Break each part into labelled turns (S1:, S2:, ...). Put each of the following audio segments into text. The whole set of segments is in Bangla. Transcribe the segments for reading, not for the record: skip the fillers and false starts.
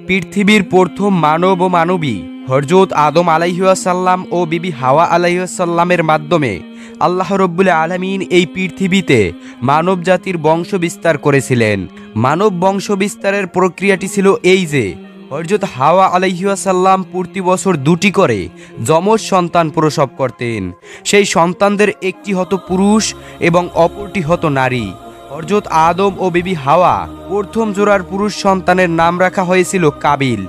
S1: পৃথিবীর প্রথম মানব ও মানবী হযরত আদম আলাইহিসসালাম ও বিবি হাওয়া আলাইহিসসালামের মাধ্যমে আল্লাহ রব্বুল আলামিন এই পৃথিবীতে মানব জাতির বংশ বিস্তার করেছিলেন। মানব বংশ বিস্তারের প্রক্রিয়াটি ছিল এই যে হযরত হাওয়া আলাইহিসসালাম প্রতি বছর 2টি করে যমজ সন্তান প্রসব করতেন। সেই সন্তানদের একটি হতো পুরুষ এবং অপরটি হতো নারী। হযরত আদম ও বিবি হাওয়া প্রথম জোড়ার পুরুষ সন্তানের নাম রাখা হয়েছিল কাবিল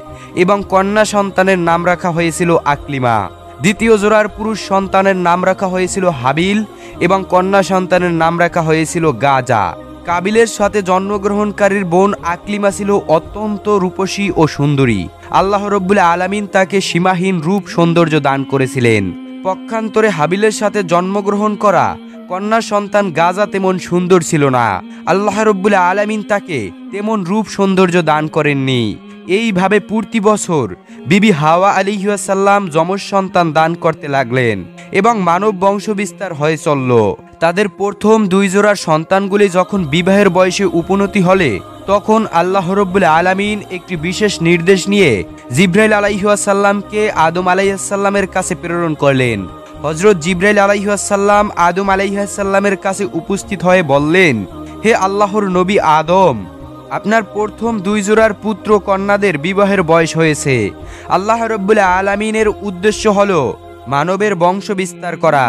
S1: এবং কন্যা সন্তানের নাম রাখা হয়েছিল আকলিমা। দ্বিতীয় জোড়ার পুরুষ সন্তানের নাম রাখা হয়েছিল হাবিল এবং কন্যা সন্তানের নাম রাখা হয়েছিল গাজা। কাবিলের সাথে জন্মগ্রহণকারীর বোন আকলিমা ছিল অত্যন্ত রূপসী ও সুন্দরী। আল্লাহ রব্বুল আলামিন তাকে সীমাহীন রূপ সৌন্দর্য দান করেছিলেন। পক্ষান্তরে হাবিলের সাথে জন্মগ্রহণ করা কন্যা সন্তান গাজা তেমন সুন্দর ছিল না। আল্লাহ রব্বুল আলামিন তাকে তেমন রূপ সৌন্দর্য দান করেননি। এইভাবে প্রতি বছর বিবি হাওয়া আলাইহিসসালাম যমজ সন্তান দান করতে লাগলেন এবং মানব বংশ বিস্তার হয়ে চলল। তাদের প্রথম 2 জোড়ার সন্তানগুলি যখন বিবাহের বয়সে উপনীত হলে তখন আল্লাহ রব্বুল আলামিন একটি বিশেষ নির্দেশ নিয়ে জিবরাইল আলাইহিসসালামকে আদম আলাইহিসসালামের কাছে প্রেরণ করলেন। হযরত জিবরাইল আলাইহিসসালাম আদম আলাইহিসসালামের কাছে উপস্থিত হয়ে বললেন, হে আল্লাহর নবী আদম, আপনার প্রথম 2 জোড়ার পুত্র কন্যাদের বিবাহের বয়স হয়েছে। আল্লাহ রব্বুল আলামিনের উদ্দেশ্য হলো মানবের বংশ বিস্তার করা।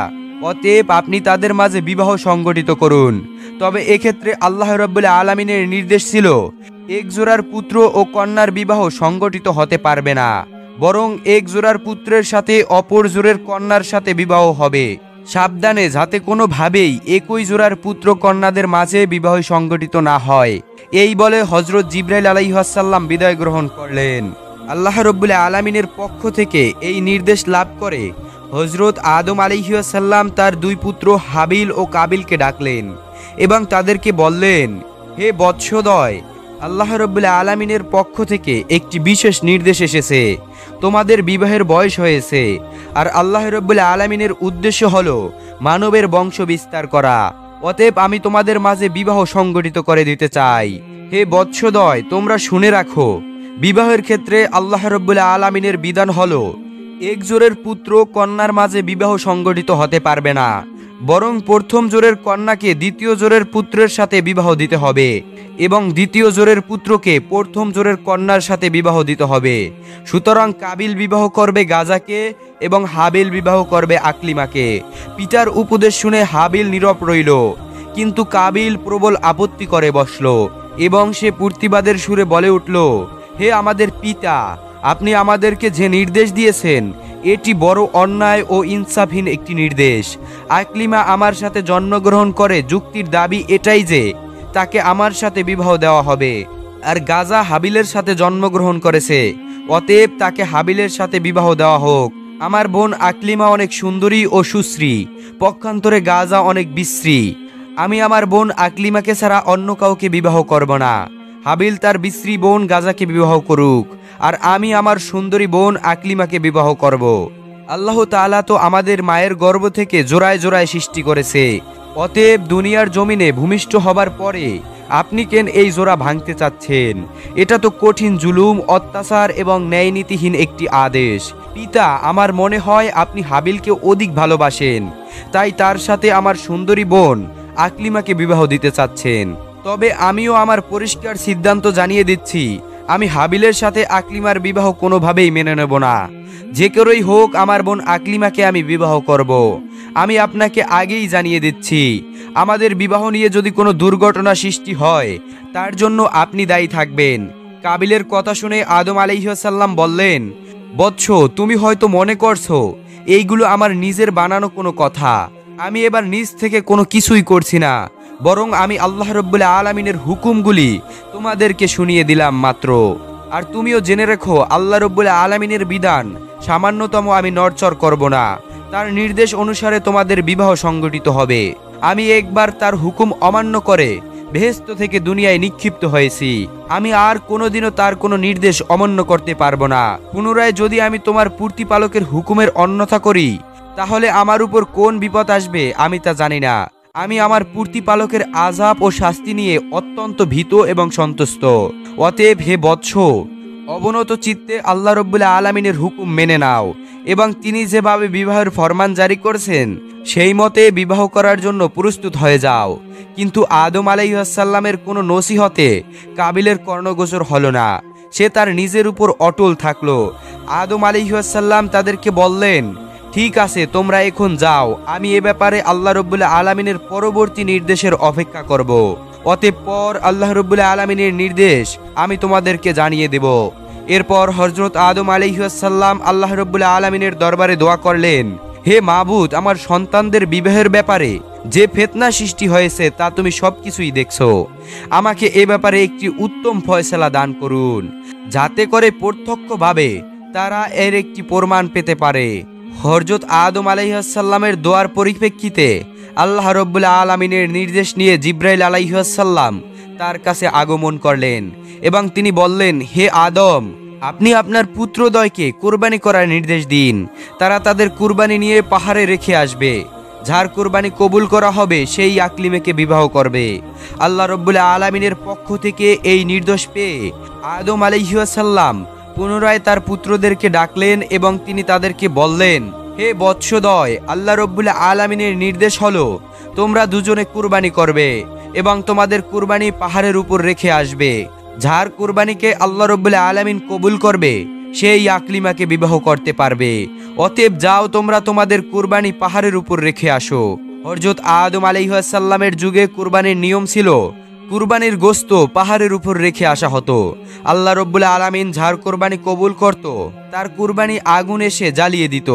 S1: অতএব আপনি তাদের মাঝে বিবাহ সংগঠিত করুন। তবে এক্ষেত্রে আল্লাহ রব্বুল আলামিনের নির্দেশ ছিল এক জোড়ার পুত্র ও কন্যার বিবাহ সংগঠিত হতে পারবে না, বরং এক জোড়ার পুত্রের সাথে অপর জোড়ের কন্যার সাথে বিবাহ হবে। সাবধানে যাতে কোনোভাবেই একই জোড়ার পুত্র কন্যাদের মাঝে বিবাহ সংগঠিত না হয়। এই বলে হযরত জিবরাইল আলাইহিসসালাম বিদায় গ্রহণ করলেন। আল্লাহ রব্বুল আলামিনের পক্ষ থেকে এই নির্দেশ লাভ করে হযরত আদম আলাইহিসসালাম তার 2 পুত্র হাবিল ও কাবিলকে ডাকলেন এবং তাদেরকে বললেন, হে বৎসদয়, আল্লাহ রব্বুল আলামিনের পক্ষ থেকে একটি বিশেষ নির্দেশ এসেছে। তোমাদের বিবাহের বয়স হয়েছে আর আল্লাহ রব্বুল আলামিনের উদ্দেশ্য হলো মানবের বংশ বিস্তার করা। অতএব আমি তোমাদের মাঝে বিবাহ সংগঠিত করে দিতে চাই। হে বৎসদয়, তোমরা শুনে রাখো, বিবাহের ক্ষেত্রে আল্লাহ রব্বুল আলামিনের বিধান হলো এক জোড়ের পুত্র কন্যার মাঝে বিবাহ সংগঠিত হতে পারবে না, বরং প্রথম জোড়ের কন্যাকে দ্বিতীয় জোড়ের পুত্রের সাথে বিবাহ দিতে হবে এবং দ্বিতীয় জোড়ের পুত্রকে প্রথম জোড়ের কন্যার সাথে বিবাহ দিতে হবে। সুতরাং কাবিল বিবাহ করবে গাজাকে এবং হাবিল বিবাহ করবে আকলিমাকে। পিতার উপদেশ শুনে হাবিল নীরব রইল, কিন্তু কাবিল প্রবল আপত্তি করে বসল এবং সে প্রতিবাদের সুরে বলে উঠল, হে আমাদের পিতা, আপনি আমাদেরকে যে নির্দেশ দিয়েছেন এটি বড় অন্যায় ও ইনসাফহীন একটি নির্দেশ। আকলিমা আমার সাথে জন্মগ্রহণ করে, যুক্তির দাবি এটাই যে তাকে আমার সাথে বিবাহ দেওয়া হবে, আর গাজা হাবিলের সাথে জন্মগ্রহণ করেছে, অতএব তাকে হাবিলের সাথে বিবাহ দেওয়া হোক। আমার বোন আকলিমা অনেক সুন্দরী ও সুশ্রী, পক্ষান্তরে গাজা অনেক বিশ্রী। আমি আমার বোন আকলিমাকে ছাড়া অন্য কাউকে বিবাহ করব না। হাবিল তার বিশ্রী বোন গাজাকে বিবাহ করুক, আর আমি আমার সুন্দরী বোন আকলিমাকে বিবাহ করব। আল্লাহ তাআলা তো আমাদের মায়ের গর্ভ থেকে জোড়ায় জোড়ায় সৃষ্টি করেছে। অতএব দুনিয়ার জমিনে ভূমিষ্ঠ হবার পরে আপনি কেন এই জোড়া ভাঙতে চাচ্ছেন? এটা তো কঠিন জুলুম, অত্যাচার এবং ন্যায়নীতিহীন একটি আদেশ। পিতা, আমার মনে হয় আপনি হাবিলকে অধিক ভালোবাসেন, তাই তার সাথে আমার সুন্দরী বোন আকলিমাকে বিবাহ দিতে চাচ্ছেন। তবে আমিও আমার পরিষ্কার সিদ্ধান্ত জানিয়ে দিচ্ছি, আমি হাবিলের সাথে আকলিমার বিবাহ কোনোভাবেই মেনে নেব না। যে করেই হোক আমার বোন আকলিমাকে আমি বিবাহ করব। আমি আপনাকে আগেই জানিয়ে দিচ্ছি, আমাদের বিবাহ নিয়ে যদি কোনো দুর্ঘটনা সৃষ্টি হয় তার জন্য আপনি দায়ী থাকবেন। কাবিলের কথা শুনে আদম আলাইহিসসালাম বললেন, বৎস, তুমি হয়তো মনে করছো এইগুলো আমার নিজের বানানো কোনো কথা। আমি এবার নিজ থেকে কোনো কিছুই করছি না, বরং আমি আল্লাহ রব্বুল আলামিনের হুকুমগুলি তোমাদেরকে শুনিয়ে দিলাম মাত্র। আর তুমিও জেনে রেখো, আল্লাহ রব্বুল আলামিনের বিধান সামান্যতম আমি নড়চড় করব না। তার নির্দেশ অনুসারে তোমাদের বিবাহ সংগঠিত হবে। আমি একবার তার হুকুম অমান্য করে বেহেশত থেকে দুনিয়ায় নিক্ষিপ্ত হয়েছি, আমি আর কোনোদিনও তার কোনো নির্দেশ অমান্য করতে পারবো না। পুনরায় যদি আমি তোমার প্রতিপালকের হুকুমের অন্যথা করি তাহলে আমার উপর কোন বিপদ আসবে আমি তা জানি না। আমি আমার প্রতিপালকের আযাব ও শাস্তি নিয়ে অত্যন্ত ভীত এবং সন্তুষ্ট। অতএব হে বৎস, অবনত চিত্তে আল্লাহ রব্বুল আলামিনের হুকুম মেনে নাও এবং তিনি যেভাবে বিবাহের ফরমান জারি করছেন সেই মতে বিবাহ করার জন্য প্রস্তুত হয়ে যাও। কিন্তু আদম আলাইহিসসালামের কোনো নসিহতে কাবিলের কর্ণগোচর হলো না। সে তার নিজের উপর অটল থাকলো। আদম আলাইহিসসালাম তাদেরকে বললেন, ঠিক আছে, তোমরা এখন যাও, আমি এ ব্যাপারে আল্লাহ রব্বুল আলামিনের পরবর্তী নির্দেশের অপেক্ষা করব। অতঃপর আল্লাহ রব্বুল আলামিনের নির্দেশ আমি তোমাদেরকে জানিয়ে দেব। এরপর হযরত আদম আলাইহিসসালাম আল্লাহ রব্বুল আলামিনের দরবারে দোয়া করলেন, হে মাবুদ, আমার সন্তানদের বিবাহের ব্যাপারে যে ফিতনা সৃষ্টি হয়েছে তা তুমি সবকিছুই দেখছো। আমাকে এ ব্যাপারে একটি উত্তম ফয়সালা দান করুন, যাতে করে প্রত্যক্ষভাবে তারা এর একটি প্রমাণ পেতে পারে। হযরত আদম আলাইহিসসালামের দোয়ার পরিপ্রেক্ষিতে আল্লাহ রব্বুল আলামিনের নির্দেশ নিয়ে জিবরাইল আলাইহিসসালাম তার কাছে আগমন করলেন এবং তিনি বললেন, হে আদম, আপনি আপনার পুত্রদ্বয়কে কুরবানি করার নির্দেশ দিন। তারা তাদের কুরবানি নিয়ে পাহাড়ে রেখে আসবে। যার কুরবানি কবুল করা হবে সেই আকলিমাকে বিবাহ করবে। আল্লাহ রব্বুল আলামিনের পক্ষ থেকে এই নির্দেশ পেয়ে আদম আলাইহিসসালাম পুনরায় তার পুত্রদেরকে ডাকলেন এবং তিনি তাদেরকে বললেন, হে বৎসদ্বয়, আল্লাহ রব্বুল আলামিনের নির্দেশ হলো তোমরা দুজনে কুরবানি করবে এবং তোমাদের কুরবানি পাহাড়ের উপর রেখে আসবে। যার কুরবানিকে আল্লাহ রব্বুল আলামিন কবুল করবে সেই আকলিমাকে বিবাহ করতে পারবে। অতএব যাও, তোমরা তোমাদের কুরবানি পাহাড়ের উপর রেখে আসো। হযরত আদম আলাইহিসসালামের যুগে কুরবানির নিয়ম ছিল কুরবানির গোশত পাহাড়ের উপর রেখে আসা হতো। আল্লাহ রব্বুল আলামিন যার কুরবানি কবুল করত তার কুরবানি আগুন এসে জ্বালিয়ে দিত।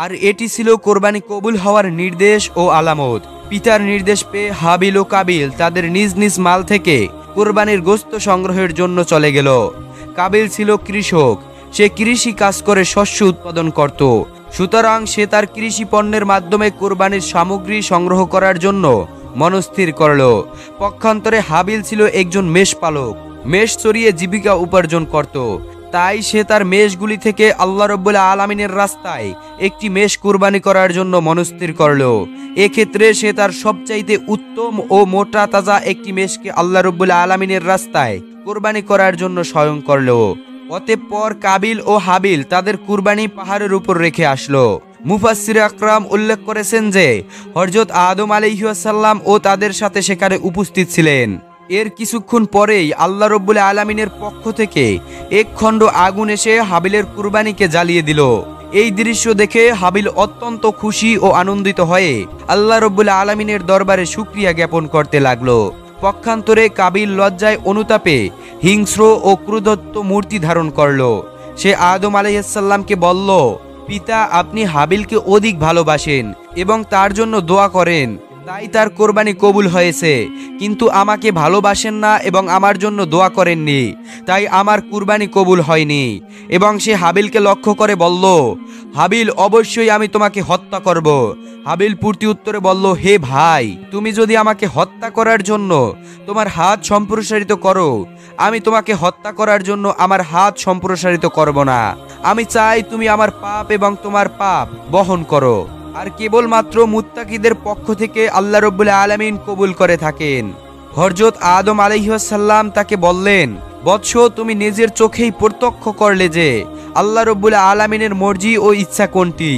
S1: আর এটি ছিল কুরবানি কবুল হওয়ার নির্দেশ ও আলামত। পিতার নির্দেশ পেয়ে হাবিল ও কাবিল তাদের নিজ নিজ মাল থেকে কুরবানির গোশত সংগ্রহের জন্য চলে গেল। কাবিল ছিল কৃষক, সে কৃষি কাজ করে শস্য উৎপাদন করত। সুতরাং সে তার কৃষি পণ্যের মাধ্যমে কুরবানির সামগ্রী সংগ্রহ করার জন্য মনস্থির করল। পক্ষান্তরে হাবিল ছিল একজন মেষপালক, মেষ চড়িয়ে জীবিকা উপার্জন করত। তাই সে তার মেষগুলি থেকে আল্লাহ রব্বুল আলামিনের রাস্তায় একটি মেষ কুরবানি করার জন্য মনস্থির করল। এক্ষেত্রে সে তার সবচাইতে উত্তম ও মোটা তাজা একটি মেষকে আল্লাহ রব্বুল আলামিনের রাস্তায় কুরবানি করার জন্য স্বয়ং করল। অতঃপর কাবিল ও হাবিল তাদের কুরবানি পাহাড়ের উপর রেখে আসলো। মুফাসসির আকরাম উল্লেখ করেছেন যে হযরত আদম আলাইহিসসালাম ও তাদের সাথে সেখানে উপস্থিত ছিলেন। এর কিছুক্ষণ পরেই আল্লাহ রব্বুল আলামিনের পক্ষ থেকে এক খণ্ড আগুন এসে হাবিলের কুরবানিকে জ্বালিয়ে দিল। এই দৃশ্য দেখে হাবিল অত্যন্ত খুশি ও আনন্দিত হয়ে আল্লাহ রব্বুল আলামিনের দরবারে শুকরিয়া জ্ঞাপন করতে লাগলো। পক্ষান্তরে কাবিল লজ্জায় অনুতাপে হিংস্র ও ক্রোধোত্ত মূর্তি ধারণ করল। সে আদম আলাইহিসসালামকে বলল, পিতা, আপনি হাবিলকে অধিক ভালোবাসেন এবং তার জন্য দোয়া করেন, তাই তার কোরবানি কবুল হয়েছে। কিন্তু আমাকে ভালোবাসেন না এবং আমার জন্য দোয়া করেননি, তাই আমার কুরবানি কবুল হয়নি। এবং সে হাবিলকে লক্ষ্য করে বলল, হাবিল, অবশ্যই আমি তোমাকে হত্যা করব। হাবিল প্রতি উত্তরে বলল, হে ভাই, তুমি যদি আমাকে হত্যা করার জন্য তোমার হাত সম্প্রসারিত করো, আমি তোমাকে হত্যা করার জন্য আমার হাত সম্প্রসারিত করব না। আমি চাই তুমি আমার পাপ এবং তোমার পাপ বহন করো। আর কেবলমাত্র মুত্তাকিদের পক্ষ থেকে আল্লাহ রব্বুল আলামিন কবুল করে থাকেন। হযরত আদম আলাইহিসসালাম তাকে বললেন, বৎস, তুমি নিজের চোখেই প্রত্যক্ষ করলে যে আল্লাহ রব্বুল আলামিনের মর্জি ও ইচ্ছা কোনটি।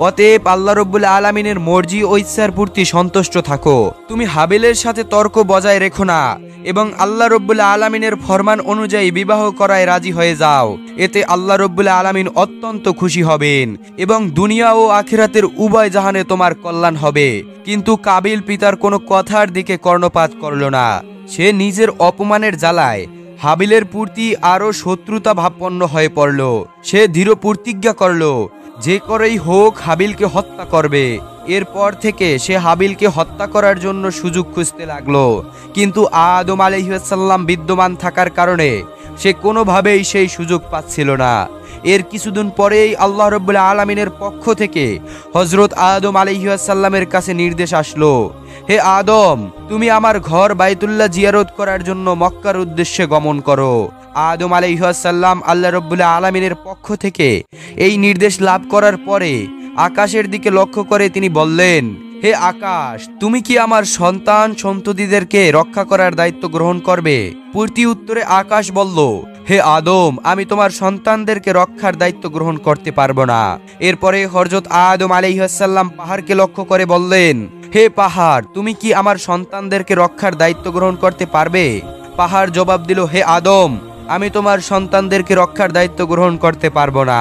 S1: অতএব আল্লাহ রব্বুল আলামিনের মর্জি ও ইচ্ছার প্রতি সন্তুষ্ট থাকো। তুমি হাবিলের সাথে তর্ক বজায় রেখো না এবং আল্লাহ রব্বুল আলামিনের ফরমান অনুযায়ী বিবাহ করায় রাজি হয়ে যাও। এতে আল্লাহ রব্বুল আলামিন অত্যন্ত খুশি হবেন এবং দুনিয়া ও আখিরাতের উভয় জাহানে তোমার কল্যাণ হবে। কিন্তু কাবিল পিতার কোনো কথার দিকে কর্ণপাত করল না। সে নিজের অপমানের জ্বালায় হাবিলের প্রতি আরো শত্রুতা ভাবপন্ন হয়ে পড়ল। সে দৃঢ় প্রতিজ্ঞা করল, যে করেই হোক হাবিলকে হত্যা করবে। এরপর থেকে সে হাবিলকে হত্যা করার জন্য সুযোগ খুঁজতে লাগলো। কিন্তু আদম আলাইহিসসালাম বিদ্যমান থাকার কারণে সে কোনোভাবেই সেই সুযোগ পাচ্ছিল না। এর কিছুদিন পরেই আল্লাহ রব্বুল আলামিনের পক্ষ থেকে হযরত আদম আলাইহিসসালামের কাছে নির্দেশ আসলো, হে আদম, তুমি আমার ঘর বাইতুল্লাহ জিয়ারত করার জন্য মক্কার উদ্দেশ্যে গমন করো। আদম আলাইহিসসালাম আল্লাহ রব্বুল আলামিনের পক্ষ থেকে এই নির্দেশ লাভ করার পরে আকাশের দিকে লক্ষ্য করে তিনি বললেন, হে আকাশ, তুমি কি আমার সন্তান সন্ততিদেরকে রক্ষা করার দায়িত্ব গ্রহণ করবে? প্রতি উত্তরে আকাশ বলল, হে আদম, আমি তোমার সন্তানদেরকে রক্ষার দায়িত্ব গ্রহণ করতে পারবো না। এরপরে হযরত আদম আলাইহিস সালাম পাহাড়কে লক্ষ্য করে বললেন, হে পাহাড়, তুমি কি আমার সন্তানদেরকে রক্ষার দায়িত্ব গ্রহণ করতে পারবে? পাহাড় জবাব দিল, হে আদম, আমি তোমার সন্তানদেরকে রক্ষার দায়িত্ব গ্রহণ করতে পারবো না।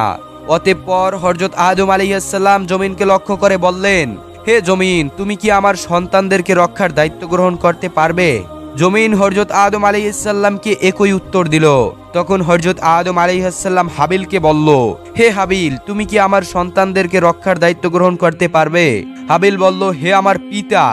S1: অতঃপর হযরত আদম আলাইহিস সালাম জমিনকে লক্ষ্য করে বললেন, হে জমিন, তুমি কি আমার সন্তানদেরকে রক্ষার দায়িত্ব গ্রহণ করতে পারবে? জমিন হযরত আদম আলাইহিস সালামকে একই উত্তর দিল। তখন হযরত আদম আলাইহিস সালাম হাবিলকে বলল, হে হাবিল, তুমি কি আমার সন্তানদেরকে রক্ষার দায়িত্ব গ্রহণ করতে পারবে? হাবিল বলল, হে আমার পিতা,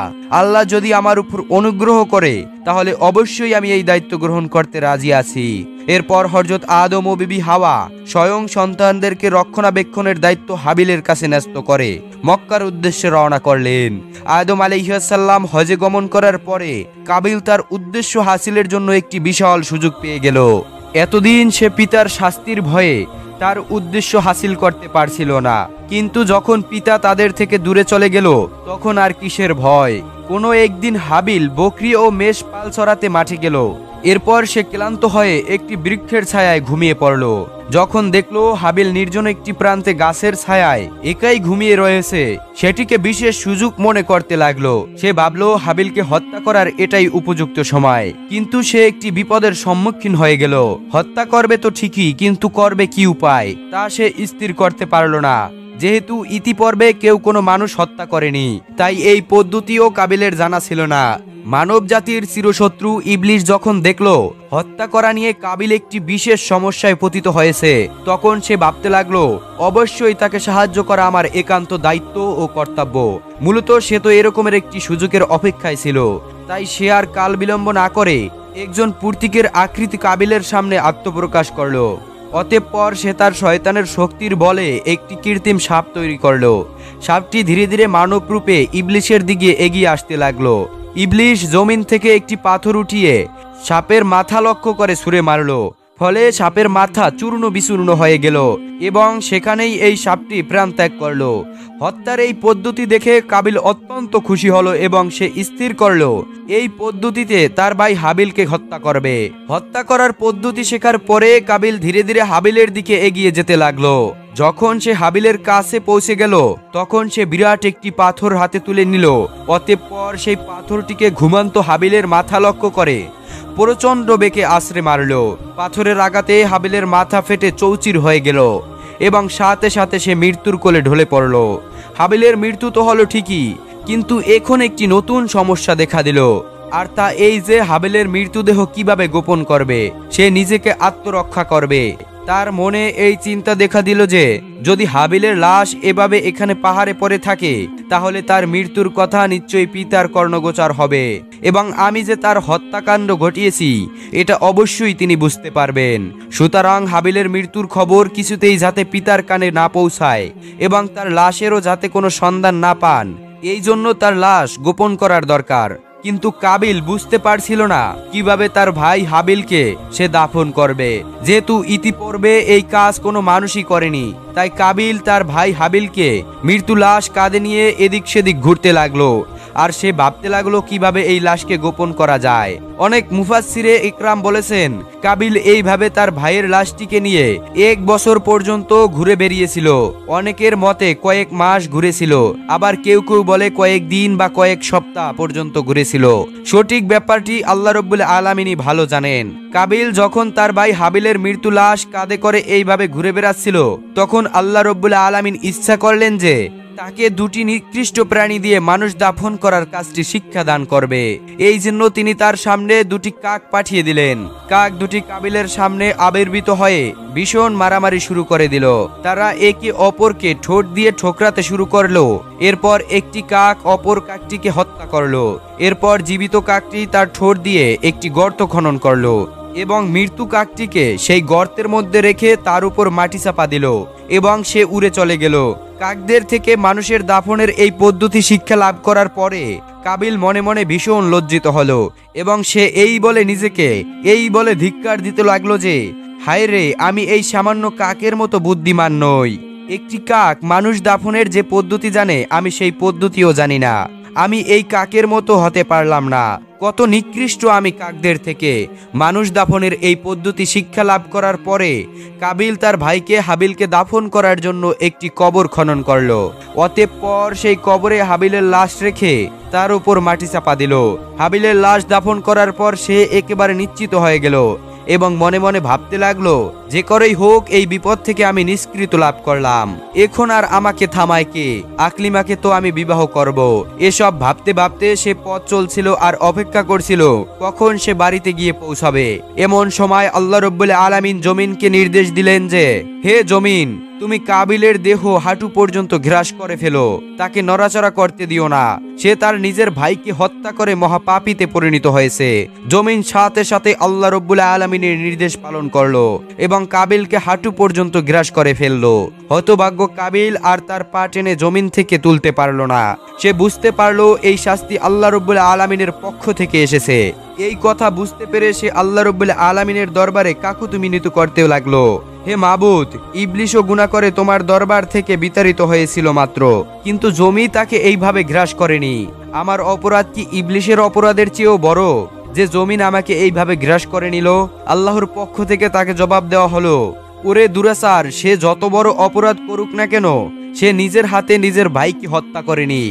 S1: আল্লাহ যদি আমার উপর অনুগ্রহ করে তাহলে অবশ্যই আমি এই দায়িত্ব গ্রহণ করতে রাজি আছি। এরপর হযরত আদম ও বিবি হাওয়া স্বয়ং সন্তানদেরকে রক্ষণাবেক্ষণের দায়িত্ব হাবিলের কাছে ন্যস্ত করে মক্কার উদ্দেশ্যে রওনা করলেন। আদম আলাইহিস সালাম হজে গমন করার পরে কাবিল তার উদ্দেশ্য হাসিলের জন্য একটি বিশাল সুযোগ পেয়ে গেল। এতদিন সে পিতার শাস্তির ভয়ে তার উদ্দেশ্য হাসিল করতে পারছিল না, কিন্তু যখন পিতা তাদের থেকে দূরে চলে গেল তখন আর কিসের ভয়। কোনো একদিন হাবিল বকরি ও মেষ পাল চরাতে মাঠে গেল। এরপর সে ক্লান্ত হয়ে একটি বৃক্ষের ছায়ায় ঘুমিয়ে পড়ল। যখন দেখলো হাবিল নির্জন একটি প্রান্তে গাছের ছায়ায় একাই ঘুমিয়ে রয়েছে, সেটিকে বিশেষ সুযোগ মনে করতে লাগলো। সে ভাবলো হাবিলকে হত্যা করার এটাই উপযুক্ত সময়, কিন্তু সে একটি বিপদের সম্মুখীন হয়ে গেল। হত্যা করবে তো ঠিকই, কিন্তু করবে কি উপায় তা সে স্থির করতে পারল না। যেহেতু ইতিপূর্বে কেউ কোনো মানুষ হত্যা করেনি, তাই এই পদ্ধতিও কাবিলের জানা ছিল না। মানব জাতির চিরশত্রু ইবলিশ যখন দেখলো হত্যা করা নিয়ে কাবিল একটি বিশেষ সমস্যায় পতিত হয়েছে, তখন সে ভাবতে লাগলো অবশ্যই তাকে সাহায্য করা আমার একান্ত দায়িত্ব ও কর্তব্য। মূলত সে তো এরকমের একটি সুযোগের অপেক্ষায় ছিল। তাই সে আর কাল বিলম্ব না করে একজন পূর্তিকের আকৃতি কাবিলের সামনে আত্মপ্রকাশ করলো। অতঃপর সে তার শয়তানের শক্তির বলে একটি কৃত্রিম সাপ তৈরি করলো। সাপটি ধীরে ধীরে মানব রূপে ইবলিশের দিকে এগিয়ে আসতে লাগলো। ইবলিশ জমিন থেকে একটি পাথর উঠিয়ে সাপের মাথা লক্ষ্য করে ছুঁড়ে মারলো। ফলে সাপের মাথা চূর্ণ বিচূর্ণ হয়ে গেল এবং সেখানেই এই সাপটি প্রাণ ত্যাগ করলো। হত্যার এই পদ্ধতি দেখে কাবিল অত্যন্ত খুশি হলো এবং সে স্থির করলো এই পদ্ধতিতে তার ভাই হাবিলকে হত্যা করবে। হত্যা করার পদ্ধতি শেখার পরে কাবিল ধীরে ধীরে হাবিলের দিকে এগিয়ে যেতে লাগলো। যখন সে হাবিলের কাছে পৌঁছে গেল তখন সে বিরাট একটি পাথর হাতে তুলে নিল। অতঃপর সেই পাথরটিকে ঘুমন্ত হাবিলের মাথা লক্ষ্য করে প্রচন্ড বেগে আছড়ে মারল। পাথরের আঘাতে হাবিলের মাথা ফেটে চৌচির হয়ে গেল এবং সাথে সাথে সে মৃত্যুর কোলে ঢলে পড়ল। হাবিলের মৃত্যু তো হলো ঠিকই, কিন্তু এখন একটি নতুন সমস্যা দেখা দিল, আর তা এই যে হাবিলের মৃতদেহ কিভাবে গোপন করবে, সে নিজেকে আত্মরক্ষা করবে। তার মনে এই চিন্তা দেখা দিল যে যদি হাবিলের লাশ এভাবে এখানে পাহাড়ে পড়ে থাকে তাহলে তার মৃত্যুর কথা নিশ্চয়ই পিতার কর্ণগোচর হবে এবং আমি যে তার হত্যাকাণ্ড ঘটিয়েছি এটা অবশ্যই তিনি বুঝতে পারবেন। সুতরাং হাবিলের মৃত্যুর খবর কিছুতেই যাতে পিতার কানে না পৌঁছায় এবং তার লাশেরও যাতে কোনো সন্ধান না পান, এই জন্য তার লাশ গোপন করার দরকার। কিন্তু কাবিল বুঝতে পারছিল না কিভাবে তার ভাই হাবিলকে সে দাফন করবে। যেহেতু ইতিপূর্বে এই কাজ কোনো মানুষই করেনি, তাই কাবিল তার ভাই হাবিলকে মৃত্যু লাশ কাঁধে নিয়ে এদিক সেদিক ঘুরতে লাগলো আর সে ভাবতে লাগলো কিভাবে এই লাশকে গোপন করা যায়। অনেক মুফাসসিরে ইকরাম বলেছেন কাবিল এইভাবে তার ভাইয়ের লাশটিকে নিয়ে 1 বছর পর্যন্ত ঘুরে বেরিয়েছিল। অনেকের মতে কয়েক মাস ঘুরেছিল, আবার কেউ কেউ বলে কয়েক দিন বা কয়েক সপ্তাহ পর্যন্ত ঘুরেছিল। সঠিক ব্যাপারটি আল্লাহ রাব্বুল আলামিনই ভালো জানেন। কাবিল যখন তার ভাই হাবিলের মৃত্যু লাশ কাঁধে করে এইভাবে ঘুরে বেড়াচ্ছিল তখন আল্লাহ রাব্বুল আলামিন ইচ্ছা করলেন যে তাকে দুটি নিকৃষ্ট প্রাণী দিয়ে মানুষ দাফন করার কাজটি শিক্ষা দান করবে। এই জন্য তিনি তার সামনে দুটি কাক পাঠিয়ে দিলেন। কাক দুটি কাবিলের সামনে আবির্ভূত হয়ে ভীষণ মারামারি শুরু করে দিল। তারা একে অপরকে ঠোঁট দিয়ে ঠোকরাতে শুরু করলো। এরপর একটি কাক অপর কাকটিকে হত্যা করলো। এরপর জীবিত কাকটি তার ঠোঁট দিয়ে একটি গর্ত খনন করলো এবং মৃত্যু কাকটিকে সেই গর্তের মধ্যে রেখে তার উপর মাটি চাপা দিল এবং সে উড়ে চলে গেল। কাকদের থেকে মানুষের দাফনের এই পদ্ধতি শিক্ষা লাভ করার পরে কাবিল মনে মনে ভীষণ লজ্জিত হলো এবং সে নিজেকে ধিক্কার দিতে লাগলো যে হায় রে, আমি এই সামান্য কাকের মতো বুদ্ধিমান নই। একটি কাক মানুষ দাফনের যে পদ্ধতি জানে, আমি সেই পদ্ধতিও জানি না। আমি এই কাকের মতো হতে পারলাম না। কত নিকৃষ্ট আমি কাকদের থেকে। মানুষ দাফনের এই পদ্ধতি শিক্ষা লাভ করার পরে কাবিল তার ভাইকে হাবিলকে দাফন করার জন্য একটি কবর খনন করলো। অতঃপর সেই কবরে হাবিলের লাশ রেখে তার উপর মাটি চাপা দিল। হাবিলের লাশ দাফন করার পর সে একেবারে নিশ্চিত হয়ে গেল এবং মনে মনে ভাবতে লাগলো, যে করেই হোক এই বিপদ থেকে আমি নিষ্কৃত লাভ করলাম। এখন আর আমাকে থামায় কে? আকলিমাকে তো আমি বিবাহ করব। এসব ভাবতে ভাবতে সে পথ চলছিল আর অপেক্ষা করছিল কখন সে বাড়িতে গিয়ে পৌঁছাবে। এমন সময় আল্লাহ রব্বুল আলামিন জমিনকে নির্দেশ দিলেন যে, হে জমিন, তুমি কাবিলের দেহ হাঁটু পর্যন্ত গ্রাস করে ফেলো, তাকে নড়াচড়া করতে দিও না। সে তার নিজের ভাইকে হত্যা করে মহাপাপীতে পরিণত হয়েছে। জমিন সাথে সাথে আল্লাহ রব্বুল আলামিনের নির্দেশ পালন করলো এবং কাবিলকে হাঁটু পর্যন্ত গ্রাস করে ফেললো। হতভাগ্য কাবিল আর তার পা টেনে জমিন থেকে তুলতে পারলো না। সে বুঝতে পারলো এই শাস্তি আল্লাহ রব্বুল আলামিনের পক্ষ থেকে এসেছে। এই কথা বুঝতে পেরে সে আল্লাহ রব্বুল আলামিনের দরবারে কাকুতি মিনতি করতে লাগলো, হে মাবুদ, ইবলিশও গুনাহ করে তোমার দরবার থেকে বিতাড়িত হয়েছিল মাত্র, কিন্তু জমি তাকে এইভাবে গ্রাস করেনি। আমার অপরাধ কি ইবলিশের অপরাধের চেয়েও বড় যে জমিন আমাকে এইভাবে গ্রাস করে নিল? আল্লাহর পক্ষ থেকে তাকে জবাব দেওয়া হলো, ওরে দুরাচার, সে যত বড় অপরাধ করুক না কেন, সে নিজের হাতে নিজের ভাইকে হত্যা করেনি।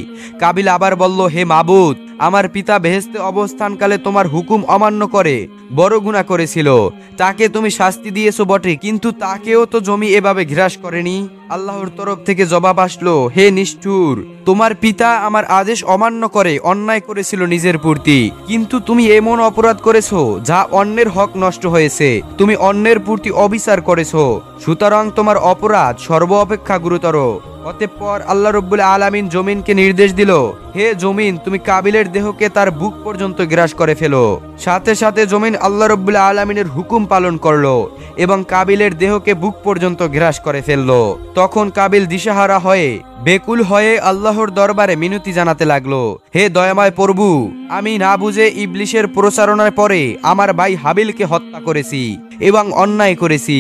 S1: কাবিল আবার বলল, হে মাবুদ, আমার পিতা বেহেশতে অবস্থানকালে তোমার হুকুম অমান্য করে বড় গুনাহ করেছিল, তাকে তুমি শাস্তি দিয়েছো বটে, কিন্তু তাকেও তো জমি এভাবে গ্রাস করেনি। আল্লাহর তরফ থেকে জবাব আসলো, হে নিষ্ঠুর, তোমার পিতা আমার আদেশ অমান্য করে অন্যায় করেছিল নিজের প্রতি, কিন্তু তুমি এমন অপরাধ করেছো যা অন্যের হক নষ্ট হয়েছে। তুমি অন্যের প্রতি অবিচার করেছো, সুতরাং তোমার অপরাধ সর্ব অপেক্ষা গুরুতর। অতঃপর আল্লাহ রব্বুল আলামিন জমিনকে নির্দেশ দিল, হে জমিন, তুমি কাবিলের দেহকে তার বুক পর্যন্ত গ্রাস করে ফেলো। সাথে সাথে জমিন আল্লাহ রব্বুল আলামিনের হুকুম পালন করলো এবং কাবিলের দেহকে বুক পর্যন্ত গ্রাস করে ফেললো। তখন কাবিল দিশাহারা হয়ে বেকুল হয়ে আল্লাহর দরবারে মিনতি জানাতে লাগলো, হে দয়াময় প্রভু, আমি না বুঝে ইবলিশের প্রচারণার পরে আমার ভাই হাবিলকে হত্যা করেছি এবং অন্যায় করেছি।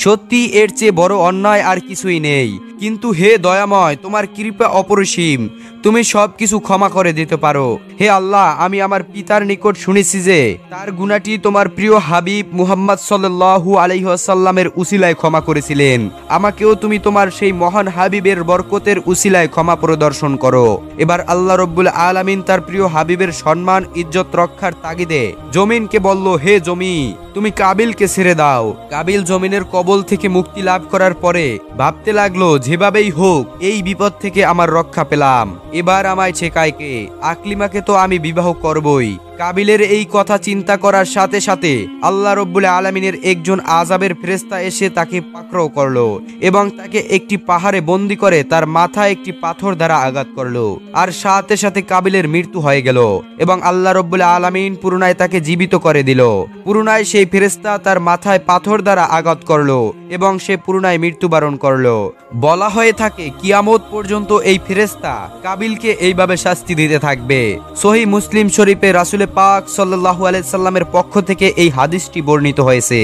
S1: সত্যি এর চেয়ে বড় অন্যায় আর কিছুই নেই, কিন্তু হে দয়াময়, তোমার কৃপা অপরিসীম, তুমি সবকিছু ক্ষমা করে দিতে পারো। হে আল্লাহ, আমি আমার পিতার নিকট শুনেছি যে তার গুনাহটি তোমার প্রিয় হাবিব মুহাম্মদ সাল্লাল্লাহু আলাইহি ওয়াসাল্লামের উসিলায় ক্ষমা করেছিলেন। আমাকেও তুমি তোমার সেই মহান হাবিবের বরকতের উসিলায় ক্ষমা প্রদর্শন করো। এবার আল্লাহ রব্বুল আলামিন তার প্রিয় হাবিবের সম্মান ইজ্জত রক্ষার তাগিদে জমিনকে বলল, হে জমি, তুমি কাবিলকে ছেড়ে দাও। কাবিল জমিনের কবল থেকে মুক্তি লাভ করার পরে ভাবতে লাগলো, যেভাবেই হোক এই বিপদ থেকে আমার রক্ষা পেলাম, এবার আমায় ছেকায় কে? আকলিমাকে তো আমি বিবাহ করবই। কাবিলের এই কথা চিন্তা করার সাথে সাথে আল্লাহ রব্বুল আলামিনের একজন আযাবের ফেরেশতা এসে তাকে পাকড়াও করলো এবং তাকে একটি পাহাড়ে বন্দী করে তার মাথায় একটি পাথর দ্বারা আঘাত করলো, আর সাথে সাথে কাবিলের মৃত্যু হয়ে গেল এবং আল্লাহ রব্বুল আলামিন পুনরায় তাকে জীবিত করে দিল। পুনরায় সেই ফেরেশতা তার মাথায় পাথর দ্বারা আঘাত করলো এবং সে পুনরায় মৃত্যুবরণ করলো। বলা হয়ে থাকে, কিয়ামত পর্যন্ত এই ফেরেশতা কাবিলকে এইভাবে শাস্তি দিতে থাকবে। সহিহ মুসলিম শরীফে রাসূল পাক সাল্লাল্লাহু আলাইহি সাল্লামের পক্ষ থেকে এই হাদিসটি বর্ণিত হয়েছে।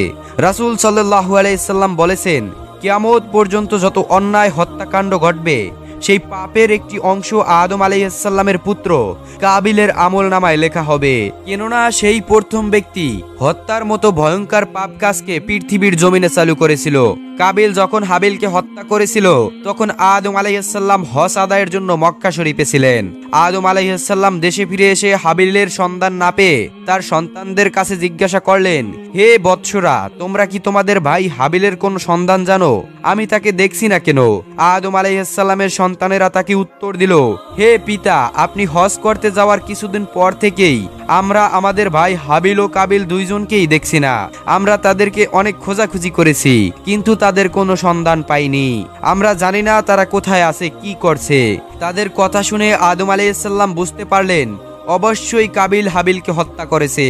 S1: রাসূল সাল্লাল্লাহু আলাইহি সাল্লাম বলেছেন, কিয়ামত পর্যন্ত যত অন্যায় হত্যাকাণ্ড ঘটবে সেই পাপের একটি অংশ আদম আলাইহিস সালামের পুত্র কাবিলের আমলনামায় লেখা হবে, কেননা সেই প্রথম ব্যক্তি হত্যার মতো ভয়ঙ্কর পাপ কাজকে পৃথিবীর জমিনে চালু করেছিল। কাবিল যখন হাবিলকে হত্যা করেছিল তখন আদম আলাইহিস সালাম হজ আদায়ের জন্য মক্কা শরীফে ছিলেন। আদম আলাইহিস সালাম দেশে ফিরে এসে হাবিলের সন্ধান না পেয়ে তার সন্তানদের কাছে জিজ্ঞাসা করলেন, হে বৎসরা, তোমরা কি তোমাদের ভাই হাবিলের কোন সন্ধান জানো? আমি তাকে দেখছি না কেন? আদম আলাইহিস সালামের সন্তানেরা তাকে উত্তর দিল, হে পিতা, আপনি হজ করতে যাওয়ার কিছুদিন পর থেকেই আমরা আমাদের ভাই হাবিল ও কাবিল দুইজনকেই দেখছি না। আমরা তাদেরকে অনেক খোঁজাখুঁজি করেছি, কিন্তু তাদের কোনো সন্ধান পাইনি। আমরা জানি না তারা কোথায় আছে, কি করছে। তাদের কথা শুনে আদম আলাইহিস সালাম বুঝতে পারলেন অবশ্যই কাবিল হাবিলকে হত্যা করেছে,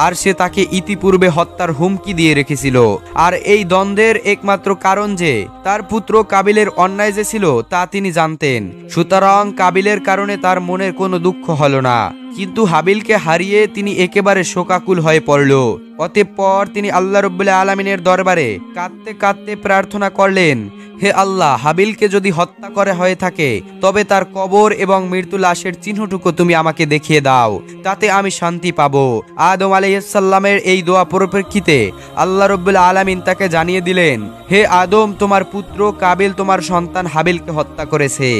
S1: আর সে তাকে ইতিপূর্বে হত্যার হুমকি দিয়ে রেখেছিল। আর এই দ্বন্দ্বের একমাত্র কারণ যে তার পুত্র কাবিলের অন্যায় যে ছিল তা তিনি জানতেন। সুতরাং কাবিলের কারণে তার মনের কোনো দুঃখ হলো না, কিন্তু হাবিলকে হারিয়ে তিনি একেবারে শোকাকুল হয়ে পড়ল। অতঃপর তিনি আল্লাহ রাব্বুল আলামিনের দরবারে কাঁদতে কাঁদতে প্রার্থনা করলেন, হে আল্লাহ, হাবিলকে যদি হত্যা করা হয়ে থাকে তবে তার কবর এবং মৃত্যু লাশের চিহ্নটুকু তুমি আমাকে দেখিয়ে দাও, তাতে আমি শান্তি পাবো। আদম আলাইহিস সালামের এই দোয়া পরিপ্রেক্ষিতে আল্লাহ রাব্বুল আলামিন তাকে জানিয়ে দিলেন, হে আদম, তোমার পুত্র কাবিল তোমার সন্তান হাবিলকে হত্যা করেছে।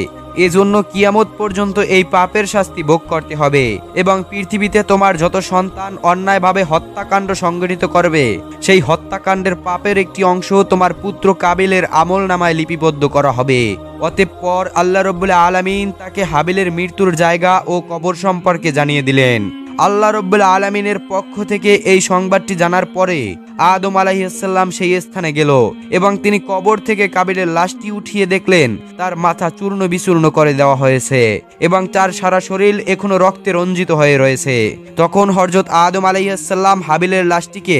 S1: এজন্য কিয়ামত পর্যন্ত এই পাপের শাস্তি ভোগ করতে হবে এবং পৃথিবীতে তোমার যত সন্তান অন্যায়ভাবে হত্যাকাণ্ড সংগঠিত করবে সেই হত্যাকাণ্ডের পাপের একটি অংশ তোমার পুত্র কাবিলের আমলনামায় লিপিবদ্ধ করা হবে। অতঃপর আল্লাহ রাব্বুল আলামিন তাকে হাবিলের মৃত্যুর জায়গা ও কবর সম্পর্কে জানিয়ে দিলেন। আল্লাহ রাব্বুল আলামিনের পক্ষ থেকে এই সংবাদটি জানার পরে আদম আলাইহিস সালাম সেই স্থানে গেল এবং তিনি কবর থেকে কাবিলের লাশটি উঠিয়ে দেখলেন তার মাথা চূর্ণ বিচূর্ণ করে দেওয়া হয়েছে এবং তার সারা শরীর এখনো রক্তে রঞ্জিত হয়ে রয়েছে। তখন হযরত আদম আলাইহিস সালাম হাবিলের লাশটিকে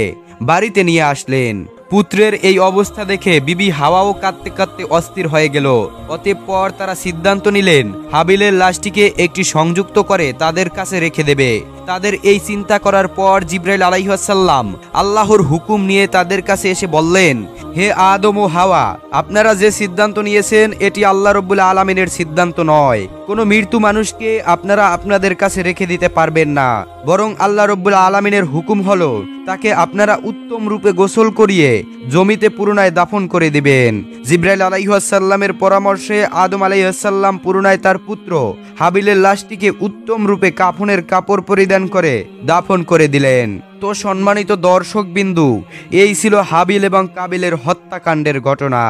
S1: বাড়িতে নিয়ে আসলেন। পুত্রের এই অবস্থা দেখে বিবি হাওয়াও কাঁদতে কাঁদতে অস্থির হয়ে গেল। অতঃপর তারা সিদ্ধান্ত নিলেন হাবিলের লাশটিকে একটি সংযুক্ত করে তাদের কাছে রেখে দেবে। তাদের এই চিন্তা করার পর জিবরাইল আলাইহিস সালাম আল্লাহর হুকুম নিয়ে তাদের কাছে এসে বললেন, হে আদম ও হাওয়া, আপনারা যে সিদ্ধান্ত নিয়েছেন এটি আল্লাহ রাব্বুল আলামিনের সিদ্ধান্ত নয়। কোনো মৃত্যু মানুষকে আপনারা আপনাদের কাছে রেখে দিতে পারবেন না, বরং আল্লাহ রাব্বুল আলামিনের হুকুম হলো তাকে আপনারা উত্তম রূপে গোসল করিয়ে জমিতে পুনরায় দাফন করে দিবেন। জিবরাইল আলাইহিস সালামের পরামর্শে আদম আলাইহিস সালাম পুনরায় তার পুত্র হাবিলের লাশটিকে উত্তম রূপে কাফনের কাপড় পরিধান করে দাফন করে দিলেন। তো সম্মানিত দর্শক বিন্দু, এই ছিল হাবিল এবং কাবিলের হত্যাকাণ্ডের ঘটনা।